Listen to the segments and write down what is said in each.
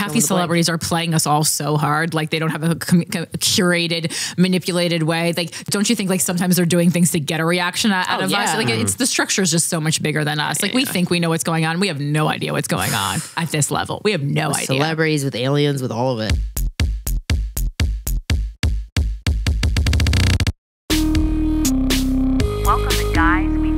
half these celebrities are playing us all so hard. Like they don't have a curated, manipulated way. Like, don't you think like sometimes they're doing things to get a reaction out of us? Like it's the structure is just so much bigger than us. Like we think we know what's going on. We have no idea what's going on at this level. We have no idea. Celebrities with aliens, with all of it. Welcome to Guys We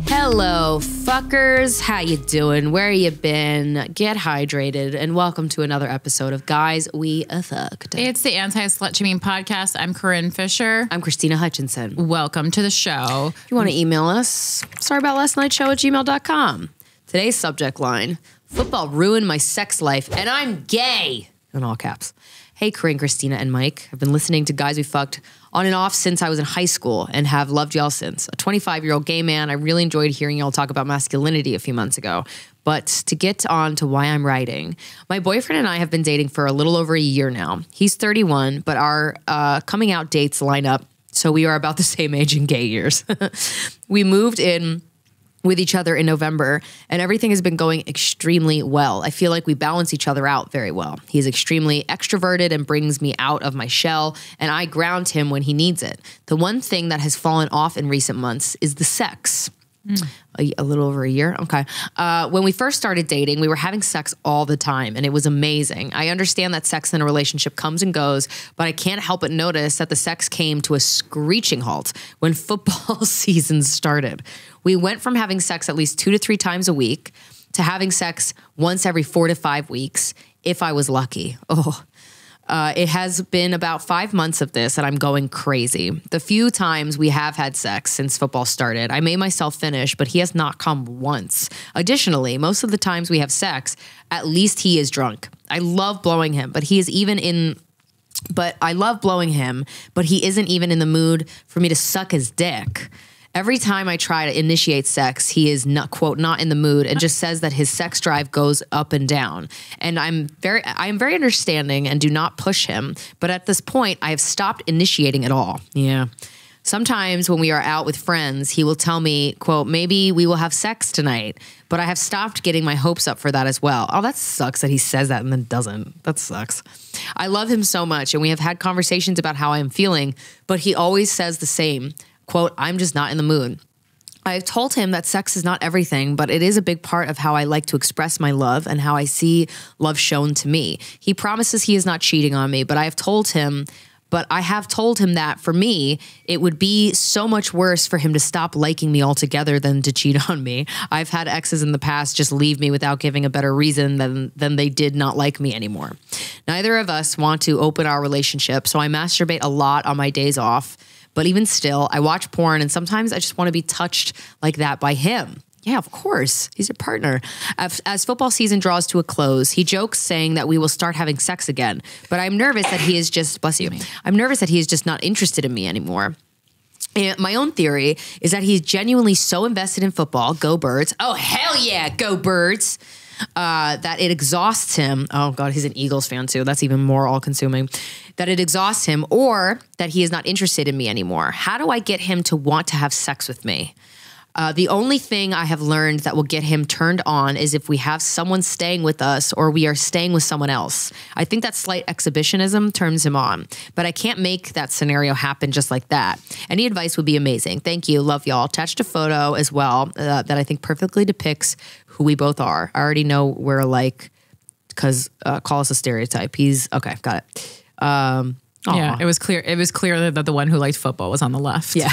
Hello, fuckers. How you doing? Where you been? Get hydrated, and welcome to another episode of Guys We Fcked. It's the Anti-Slut Shaming Podcast. I'm Corinne Fisher. I'm Krystyna Hutchinson. Welcome to the show. If you want to email us, sorryaboutlastnightshow@gmail.com. Today's subject line, football ruined my sex life, and I'm gay, in all caps. Hey, Corinne, Krystyna, and Mike. I've been listening to Guys We Fcked on and off since I was in high school and have loved y'all since. A 25-year-old gay man, I really enjoyed hearing y'all talk about masculinity a few months ago. But to get on to why I'm writing, my boyfriend and I have been dating for a little over a year now. He's 31, but our coming out dates line up, so we are about the same age in gay years. We moved in with each other in November, and everything has been going extremely well. I feel like we balance each other out very well. He's extremely extroverted and brings me out of my shell, and I ground him when he needs it. The one thing that has fallen off in recent months is the sex. A little over a year. Okay. When we first started dating, we were having sex all the time, and it was amazing. I understand that sex in a relationship comes and goes, but I can't help but notice that the sex came to a screeching halt when football season started. We went from having sex at least 2 to 3 times a week to having sex once every 4 to 5 weeks, if I was lucky. It has been about 5 months of this and I'm going crazy. The few times we have had sex since football started, I made myself finish, but he has not come once. Additionally, most of the times we have sex, at least he is drunk. I love blowing him, but he isn't even in the mood for me to suck his dick. Every time I try to initiate sex, he is not, quote, not in the mood and just says that his sex drive goes up and down. And I am very understanding and do not push him. But at this point, I have stopped initiating at all. Yeah. Sometimes when we are out with friends, he will tell me, quote, maybe we will have sex tonight. But I have stopped getting my hopes up for that as well. Oh, that sucks that he says that and then doesn't. That sucks. I love him so much and we have had conversations about how I am feeling, but he always says the same. Quote, I'm just not in the mood. I've told him that sex is not everything, but it is a big part of how I like to express my love and how I see love shown to me. He promises he is not cheating on me, but I have told him that for me, it would be so much worse for him to stop liking me altogether than to cheat on me. I've had exes in the past just leave me without giving a better reason than they did not like me anymore. Neither of us want to open our relationship, so I masturbate a lot on my days off. But even still, I watch porn and sometimes I just want to be touched like that by him. Yeah, of course. He's your partner. As football season draws to a close, he jokes saying that we will start having sex again. But I'm nervous that he is just, bless you, I'm nervous that he is just not interested in me anymore. And my own theory is that he's genuinely so invested in football, go Birds. Oh, hell yeah, go Birds. That it exhausts him. Oh God, he's an Eagles fan too. That's even more all-consuming. That it exhausts him, or that he is not interested in me anymore. How do I get him to want to have sex with me? The only thing I have learned that will get him turned on is if we have someone staying with us or we are staying with someone else. I think that slight exhibitionism turns him on, but I can't make that scenario happen just like that. Any advice would be amazing. Thank you. Love y'all. Attached a photo as well that I think perfectly depicts who we both are. I already know we're alike because call us a stereotype. He's okay. Got it. Yeah, it was clear. It was clear that the one who liked football was on the left. Yeah.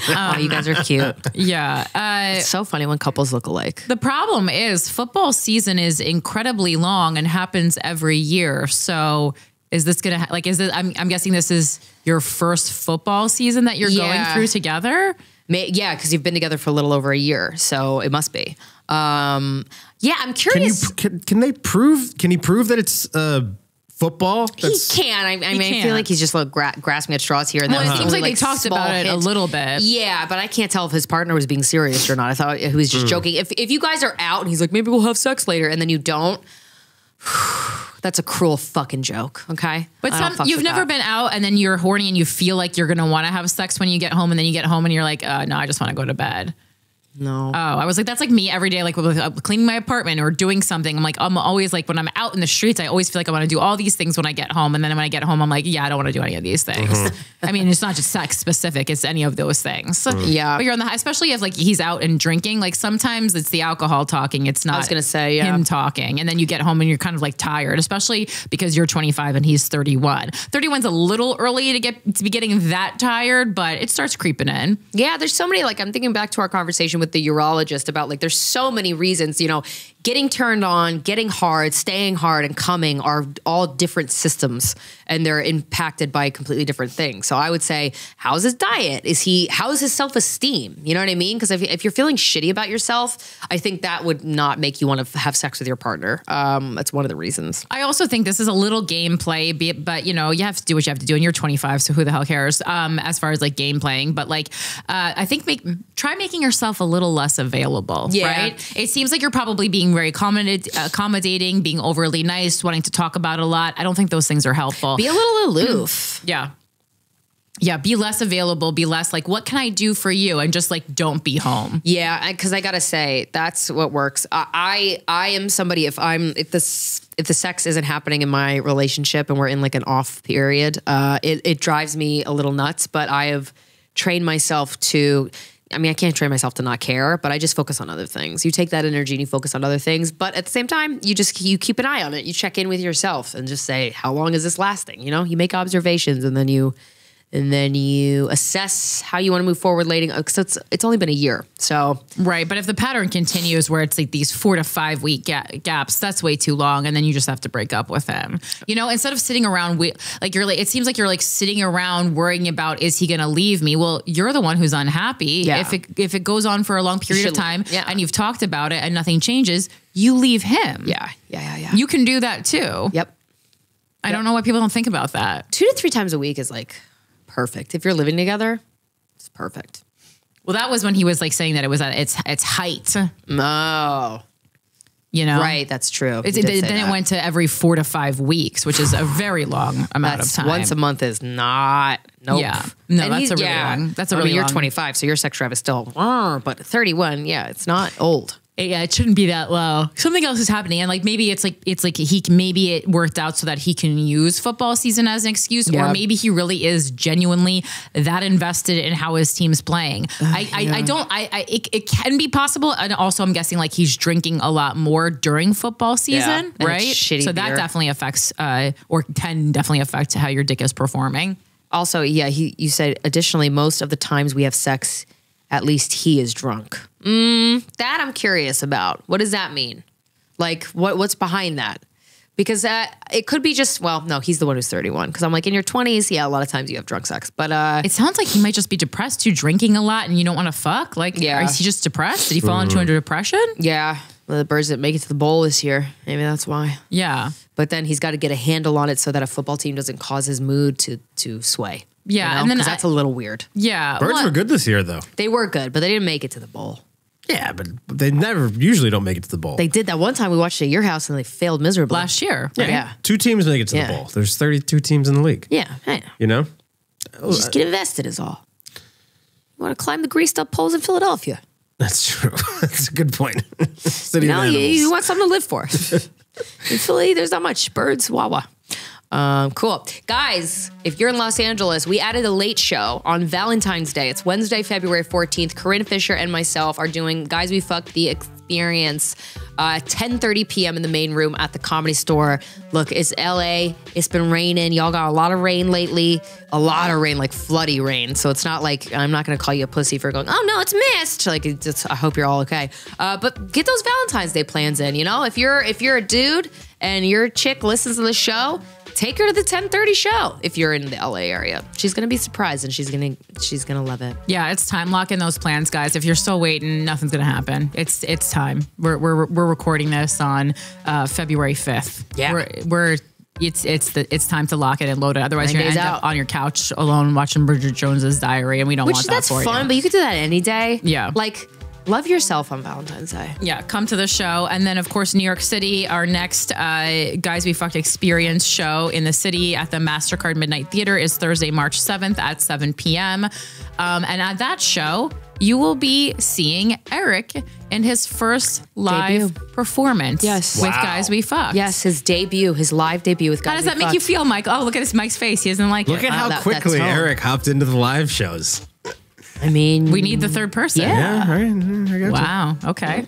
Oh, you guys are cute. Yeah. It's so funny when couples look alike. The problem is football season is incredibly long and happens every year. So is this going to, is this, I'm guessing this is your first football season that you're going through together? Yeah, because you've been together for a little over a year. So it must be. I'm curious. Can he prove that it's, football? He can. I mean, I feel like he's just grasping at straws here and there. Well, it seems like they talked about it a little bit. Yeah, but I can't tell if his partner was being serious or not. I thought he was just joking. If you guys are out and he's like, maybe we'll have sex later, and then you don't, that's a cruel fucking joke, okay? But you've never been out and then you're horny and you feel like you're going to want to have sex when you get home, and then you get home and you're like, no, I just want to go to bed. No. Oh, I was like, that's like me every day, like with cleaning my apartment or doing something. I'm like, I'm always like, when I'm out in the streets, I always feel like I want to do all these things when I get home. And then when I get home, I'm like, yeah, I don't want to do any of these things. I mean, it's not just sex specific. It's any of those things. Yeah. But you're on the high, especially if like he's out and drinking, like sometimes it's the alcohol talking. It's not I was going to say, yeah. him talking. And then you get home and you're kind of like tired, especially because you're 25 and he's 31. 31's a little early to be getting that tired, but it starts creeping in. Yeah, there's so many, like I'm thinking back to our conversation with the urologist about like there's so many reasons, you know, getting turned on, getting hard, staying hard, and coming are all different systems and they're impacted by completely different things. So I would say, how's his diet? How's his self-esteem? You know what I mean? Because if you're feeling shitty about yourself, I think that would not make you want to have sex with your partner. That's one of the reasons. I also think this is a little gameplay, but you know, you have to do what you have to do and you're 25. So who the hell cares? As far as like game playing, but like, I think try making yourself a little less available, right? It seems like you're probably being very accommodating, being overly nice, wanting to talk about a lot. I don't think those things are helpful. Be a little aloof. Yeah. Yeah, be less available, be less like, what can I do for you? And just like, don't be home. Yeah, because I gotta say, that's what works. I am somebody, if the sex isn't happening in my relationship and we're in like an off period, it drives me a little nuts, but I have trained myself to, I mean, I can't train myself to not care, but I just focus on other things. You take that energy and you focus on other things, but at the same time, you keep an eye on it. You check in with yourself and just say, how long is this lasting? You know, you make observations and then you assess how you want to move forward later. Because it's only been a year, so right. But if the pattern continues, where it's like these 4 to 5 week gaps, that's way too long, and then you just have to break up with him. You know, instead of sitting around, it seems like you're like sitting around worrying about, is he going to leave me? Well, you're the one who's unhappy. Yeah. If it goes on for a long period of time, and you've talked about it and nothing changes, you leave him. Yeah. You can do that too. Yep. I don't know why people don't think about that. 2 to 3 times a week is like perfect. If you're living together, it's perfect. Well, that was when he was like saying that it was at its height. Oh. You know? Right, that's true. It went to every 4 to 5 weeks, which is a very long amount of time. Once a month is not. Nope. Yeah. No, that's a really long. That's a really long. You're 25, so your sex drive is still, but 31, yeah, it's not old. Yeah, it shouldn't be that low. Something else is happening, and like maybe maybe it worked out so that he can use football season as an excuse, or maybe he really is genuinely that invested in how his team's playing. It can be possible, and also I'm guessing like he's drinking a lot more during football season, right? So that definitely affects, or can definitely affect how your dick is performing. Also, you said additionally, most of the times we have sex, at least he is drunk. That I'm curious about. What does that mean? Like, what's behind that? Because it could be just, well, no, he's the one who's 31. Because I'm like, in your 20s, a lot of times you have drunk sex. But it sounds like he might just be depressed too, drinking a lot, and you don't want to fuck. Like, is he just depressed? Did he fall into a depression? Yeah. Well, the birds that make it to the bowl this year. Maybe that's why. Yeah. But then he's got to get a handle on it so that a football team doesn't cause his mood to sway. Yeah. You know? And then that's a little weird. Yeah. Birds were good this year, though. They were good, but they didn't make it to the bowl. Yeah, but they usually don't make it to the bowl. They did that one time we watched it at your house and they failed miserably. Last year. Right? Yeah. 2 teams make it to the bowl. There's 32 teams in the league. Yeah. I know. You know? You just get invested is all. You want to climb the greased up poles in Philadelphia. That's true. That's a good point. City of animals. You want something to live for. In Philly, there's not much. Birds, wah-wah. Cool. Guys, if you're in Los Angeles, we added a late show on Valentine's Day. It's Wednesday, February 14th. Corinne Fisher and myself are doing Guys We Fcked, the experience, 10:30 p.m. in the main room at the Comedy Store. Look, it's LA. It's been raining. Y'all got a lot of rain lately. A lot of rain, like floody rain. So it's not like, I'm not going to call you a pussy for going, oh no, it's mist. Like, I hope you're all okay. But get those Valentine's Day plans in, you know? If you're a dude and your chick listens to the show, take her to the 10:30 show if you're in the LA area. She's going to be surprised and she's going to love it. Yeah, it's time. Lock in those plans, guys. If you're still waiting, nothing's going to happen. It's time. We're recording this on February 5th. Yeah. It's time to lock it and load it. Otherwise, you're going to end up on your couch alone watching Bridget Jones's Diary, and we don't want that for you. That's fun, but you could do that any day. Yeah. Like, love yourself on Valentine's Day. Yeah, come to the show. And then, of course, New York City, our next Guys We Fcked experience show in the city at the MasterCard Midnight Theater is Thursday, March 7th at 7 p.m. And at that show, you will be seeing Eric in his first live performance with Guys We Fcked. Yes, his live debut with Guys How does We that make you feel, Mike? Oh, look at Mike's face. He doesn't like it. Look at how quickly Eric hopped into the live shows. I mean, we need the third person. Yeah, all right. I got wow. Okay.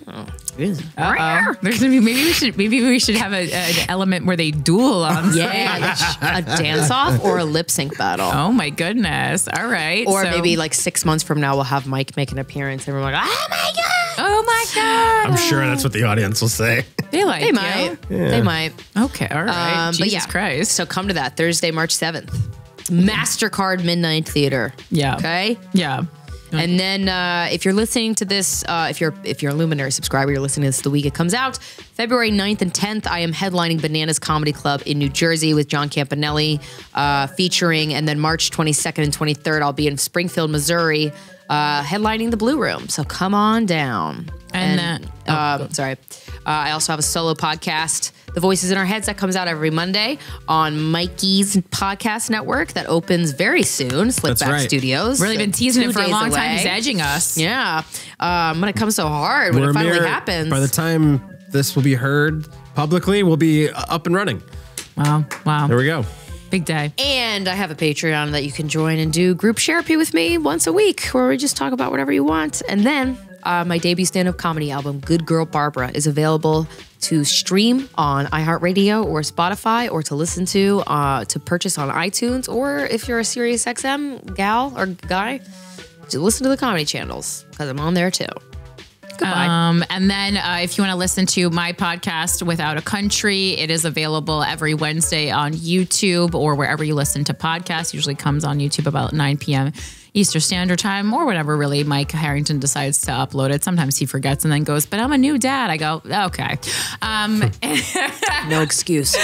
There's gonna be, maybe we should have an element where they duel on stage. a dance off or a lip sync battle. Oh my goodness. All right. Or maybe like 6 months from now, we'll have Mike make an appearance and we're like, oh my God. Oh my God. I'm sure that's what the audience will say. They might. Yeah. They might. Okay. All right. Jesus Christ. So come to that Thursday, March 7th. MasterCard Midnight Theater. Yeah. Okay. Yeah. And then if you're listening to this, if you're a Luminary subscriber, you're listening to this the week it comes out. February 9th and 10th, I am headlining Bananas Comedy Club in New Jersey with John Campanelli featuring. And then March 22nd and 23rd, I'll be in Springfield, Missouri, headlining the Blue Room. So come on down. I also have a solo podcast, The Voices in Our Heads, that comes out every Monday on Mikey's podcast network that opens very soon, Slickback Studios. Really been teasing it for a long time. He's edging us. Yeah. When it comes so hard, when it finally happens. By the time this will be heard publicly, we'll be up and running. Wow. There we go. Big day. And I have a Patreon that you can join and do group therapy with me once a week where we just talk about whatever you want. And then my debut stand-up comedy album, Good Girl Barbara, is available to stream on iHeartRadio or Spotify, or to listen to purchase on iTunes, or if you're a SiriusXM gal or guy, to listen to the comedy channels, because I'm on there too. Goodbye. And then if you want to listen to my podcast, Without a Country, it is available every Wednesday on YouTube or wherever you listen to podcasts. Usually comes on YouTube about 9 p.m. Eastern Standard Time, or whenever really Mike Harrington decides to upload it. Sometimes he forgets and then goes, but I'm a new dad. I go, okay. No excuse.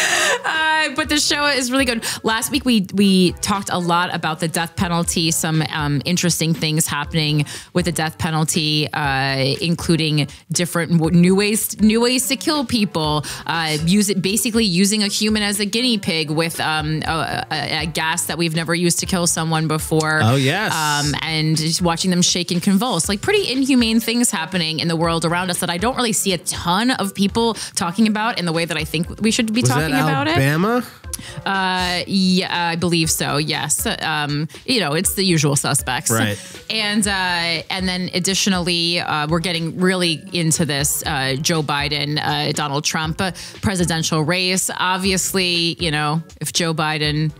But the show is really good. Last week we talked a lot about the death penalty, some interesting things happening with the death penalty, including different new ways to kill people. Basically using a human as a guinea pig with a gas that we've never used to kill someone before. Oh yes. And just watching them shake and convulse, like pretty inhumane things happening in the world around us that I don't really see a ton of people talking about in the way that I think we should be talking about Alabama? Yeah, I believe so. Yes. It's the usual suspects. Right. And then additionally, we're getting really into this Joe Biden, Donald Trump presidential race. Obviously, if Joe Biden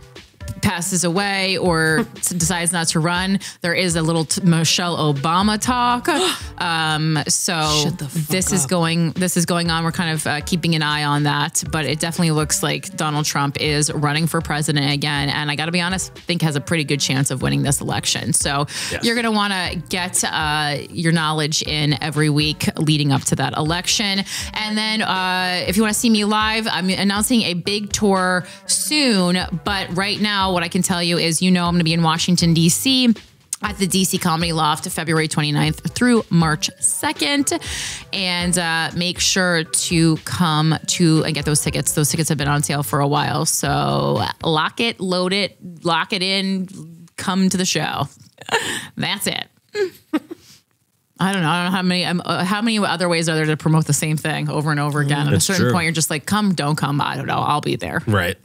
passes away or decides not to run, there is a little Michelle Obama talk. So this is going on. We're kind of keeping an eye on that, but it definitely looks like Donald Trump is running for president again. And I got to be honest, I think has a pretty good chance of winning this election. So you're going to want to get your knowledge in every week leading up to that election. And then if you want to see me live, I'm announcing a big tour soon, but right now, what I can tell you is, I'm going to be in Washington, D.C. at the DC Comedy Loft, February 29th through March 2nd. And make sure to come and get those tickets. Those tickets have been on sale for a while. So lock it, load it, lock it in, come to the show. That's it. I don't know how many other ways are there to promote the same thing over and over again. At a certain point, you're just like, come, don't come. I don't know. I'll be there. Right.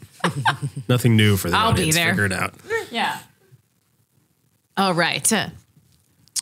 Nothing new for the audience. I'll be there. Figure it out. Yeah. All right.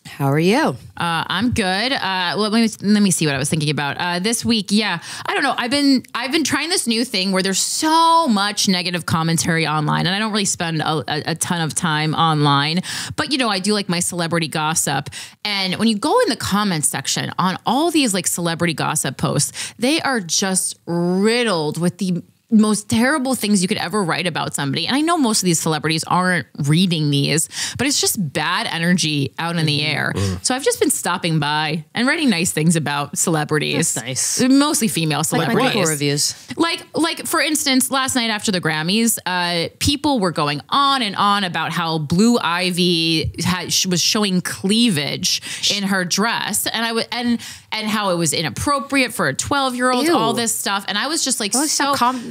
How are you? I'm good. Let me see what I was thinking about this week. Yeah, I don't know. I've been trying this new thing where there's so much negative commentary online, and I don't really spend a ton of time online. But I do like my celebrity gossip, and when you go in the comments section on all these like celebrity gossip posts, they are just riddled with the most terrible things you could ever write about somebody. And I know most of these celebrities aren't reading these, but it's just bad energy out in the air. So I've just been stopping by and writing nice things about celebrities. That's nice. Mostly female celebrities. Like Google reviews. Like for instance, last night after the Grammys, people were going on and on about how Blue Ivy was showing cleavage in her dress, and how it was inappropriate for a 12-year-old, all this stuff. And I was just like,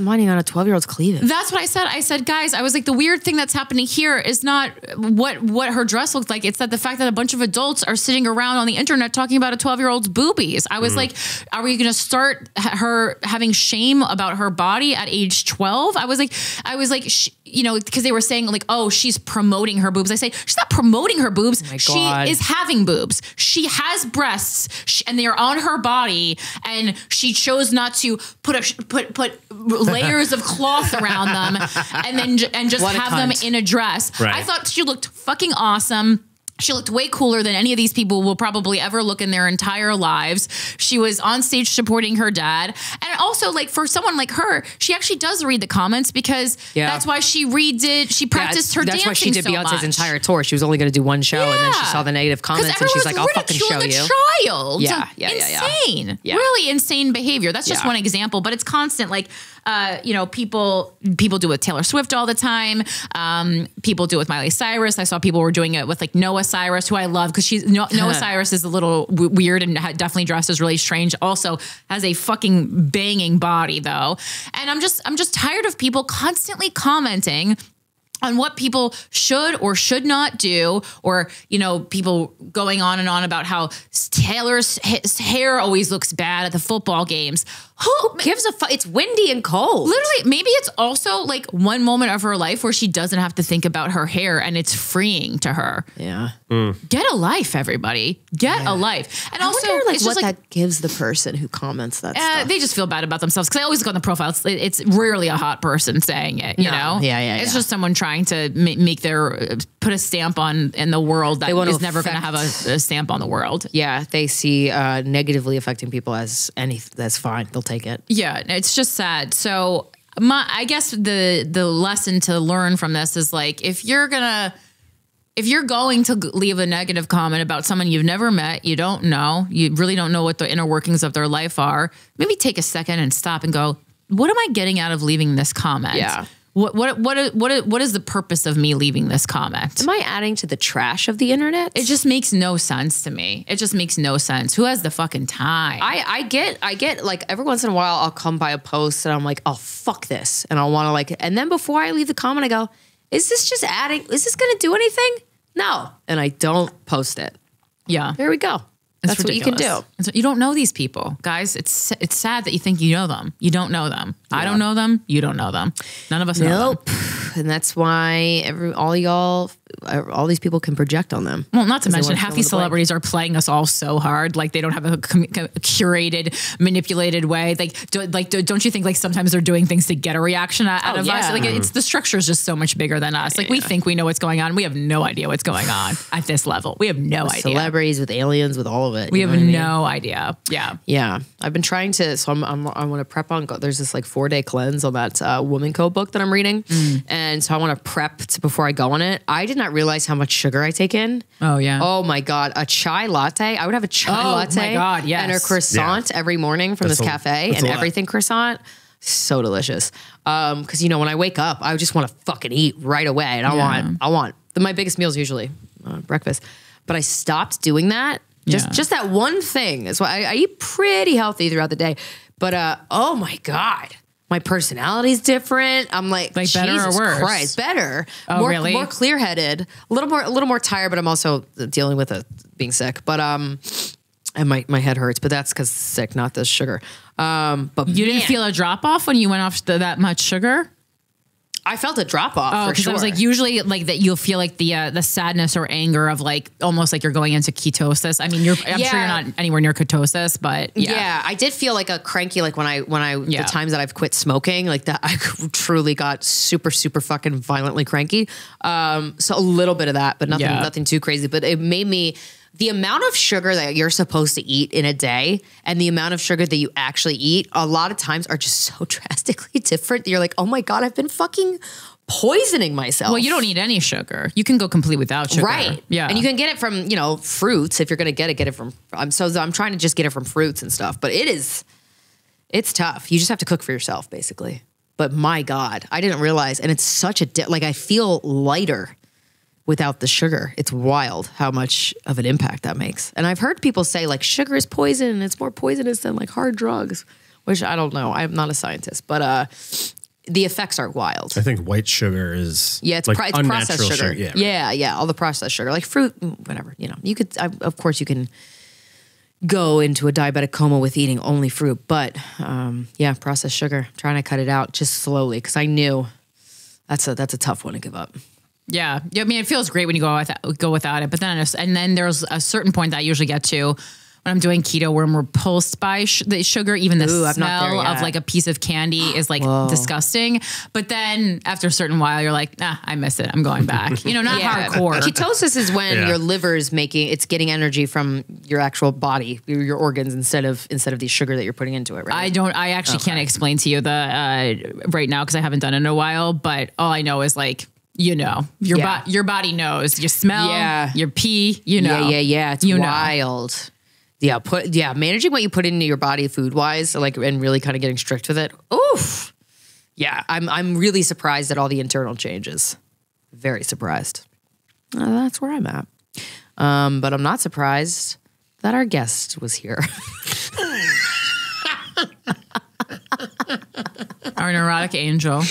minding on a 12-year-old's cleavage? That's what I said. I said, guys, I was like, the weird thing that's happening here is not what her dress looked like. It's that the fact that a bunch of adults are sitting around on the internet talking about a 12-year-old's boobies. I was like, are we going to start her having shame about her body at age 12? I was like, you know, because they were saying like, oh, she's promoting her boobs. I say, she's not promoting her boobs. Oh my she God. is having boobs. She has breasts and they are on her body, and she chose not to put layers of cloth around them and just have them in a dress. Right. I thought she looked fucking awesome. She looked way cooler than any of these people will probably ever look in their entire lives. She was on stage supporting her dad. And also, like, for someone like her, she actually does read the comments because that's why she redid. She practiced her dancing so much. That's why she did Beyonce's entire tour. She was only going to do one show, and then she saw the negative comments, and she's like, "I'll fucking show you." Child. Insane. Really insane behavior. That's just one example, but it's constant. Like, you know, people do it with Taylor Swift all the time. People do it with Miley Cyrus. I saw people were doing it with like Noah Cyrus, who I love because Noah Cyrus is a little weird and definitely dresses really strange. Also has a fucking banging body though. And I'm just tired of people constantly commenting on what people should or should not do, or, you know, people going on and on about how Taylor's hair always looks bad at the football games. Who gives a fuck? It's windy and cold. Literally, maybe it's also like one moment of her life where she doesn't have to think about her hair and it's freeing to her. Yeah. Get a life, everybody. Get a life. And I also, wonder, like, it's what just like, that gives the person who comments that stuff. they just feel bad about themselves because I always go on the profile. It's rarely a hot person saying it, you know? It's just someone trying to make their, put a stamp on in the world that is never going to have a stamp on the world. Yeah, they see negatively affecting people as that's fine. They'll take it. Yeah, it's just sad. So I guess the lesson to learn from this is like, if you're going to leave a negative comment about someone you've never met, you don't know, you really don't know what the inner workings of their life are, maybe take a second and stop and go, what am I getting out of leaving this comment? Yeah. What is the purpose of me leaving this comment? Am I adding to the trash of the internet? It just makes no sense to me. It just makes no sense. Who has the fucking time? I get like every once in a while I'll come by a post and I'm like, oh, fuck this. And I'll want to like, and then before I leave the comment, I go, is this just adding? Is this going to do anything? No. And I don't post it. Yeah. There we go. That's ridiculous. what you can do. You don't know these people, guys. It's sad that you think you know them. You don't know them. Yeah. I don't know them. You don't know them. None of us know them. And that's why all these people can project on them. Well, not to mention half these celebrities are playing us all so hard. Like they don't have a curated, manipulated way. Don't you think like sometimes they're doing things to get a reaction out of us? Like it's the structure is just so much bigger than us. Like we think we know what's going on. We have no idea what's going on at this level. We have no idea. Celebrities with aliens with all of it. We have no idea. Yeah. Yeah. I've been trying to, so I want to prep on, there's this like 4-day cleanse on that Woman Code book that I'm reading. And so I want to prep before I go on it. I did not realize how much sugar I take in. Oh yeah. Oh my God. A chai latte. I would have a chai latte. Oh my God, yes. And a croissant every morning from this cafe, and everything croissant. So delicious. Cause you know, when I wake up, I just want to fucking eat right away. And I want my biggest meals usually breakfast, but I stopped doing that. Just that one thing is why I eat pretty healthy throughout the day. But oh my God, my personality's different. I'm like better Jesus or worse? Christ, better. Oh, really? More clear-headed. A little more tired, but I'm also dealing with being sick. But and my head hurts, but that's because sick, not the sugar. But you didn't feel a drop off when you went off that much sugar? I felt a drop off for sure. I was like, usually like that you'll feel like the sadness or anger of like almost like you're going into ketosis. I mean, I'm sure you're not anywhere near ketosis, but yeah, I did feel like a cranky, like when I the times that I've quit smoking, like that I truly got super fucking violently cranky. So a little bit of that, but nothing too crazy. But it made me. The amount of sugar that you're supposed to eat in a day and the amount of sugar that you actually eat a lot of times are just so drastically different. You're like, oh my God, I've been fucking poisoning myself. Well, you don't need any sugar. You can go complete without sugar. Right. Yeah. And you can get it from, fruits. If you're going to get it from, I'm trying to just get it from fruits and stuff, but it's tough. You just have to cook for yourself basically. But my God, I didn't realize. And it's such I feel lighter without the sugar. It's wild how much of an impact that makes. And I've heard people say like sugar is poison and it's more poisonous than like hard drugs, which I don't know. I'm not a scientist, but the effects are wild. I think white sugar is it's like it's unnatural processed sugar. Yeah, all the processed sugar, like fruit, whatever. You know, you could, of course, you can go into a diabetic coma with eating only fruit, but processed sugar. I'm trying to cut it out just slowly because I knew that's a tough one to give up. Yeah. I mean, it feels great when you go without it, but then there's a certain point that I usually get to when I'm doing keto where I'm repulsed by the sugar. Even the smell of like a piece of candy is like disgusting. But then after a certain while, you're like, I miss it. I'm going back. You know, not hardcore. Ketosis is when your liver is getting energy from your actual body, your organs instead of the sugar that you're putting into it. Right? I actually can't explain to you right now because I haven't done it in a while. But all I know is like, you know, your body knows. You smell, your pee, you know. Yeah. It's wild. Yeah, managing what you put into your body food wise, like, and really kind of getting strict with it. Oof. Yeah, I'm really surprised at all the internal changes. Very surprised. That's where I'm at. But I'm not surprised that our guest was here. Our neurotic angel.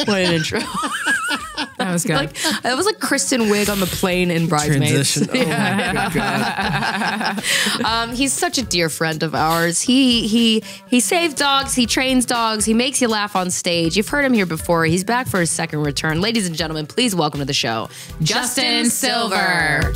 What an intro. That was good. That was like Kristen Wiig on the plane in Bridesmaids. Transition. Oh my God. He's such a dear friend of ours. He saves dogs. He trains dogs. He makes you laugh on stage. You've heard him here before. He's back for his second return. Ladies and gentlemen, please welcome to the show, Justin Silver.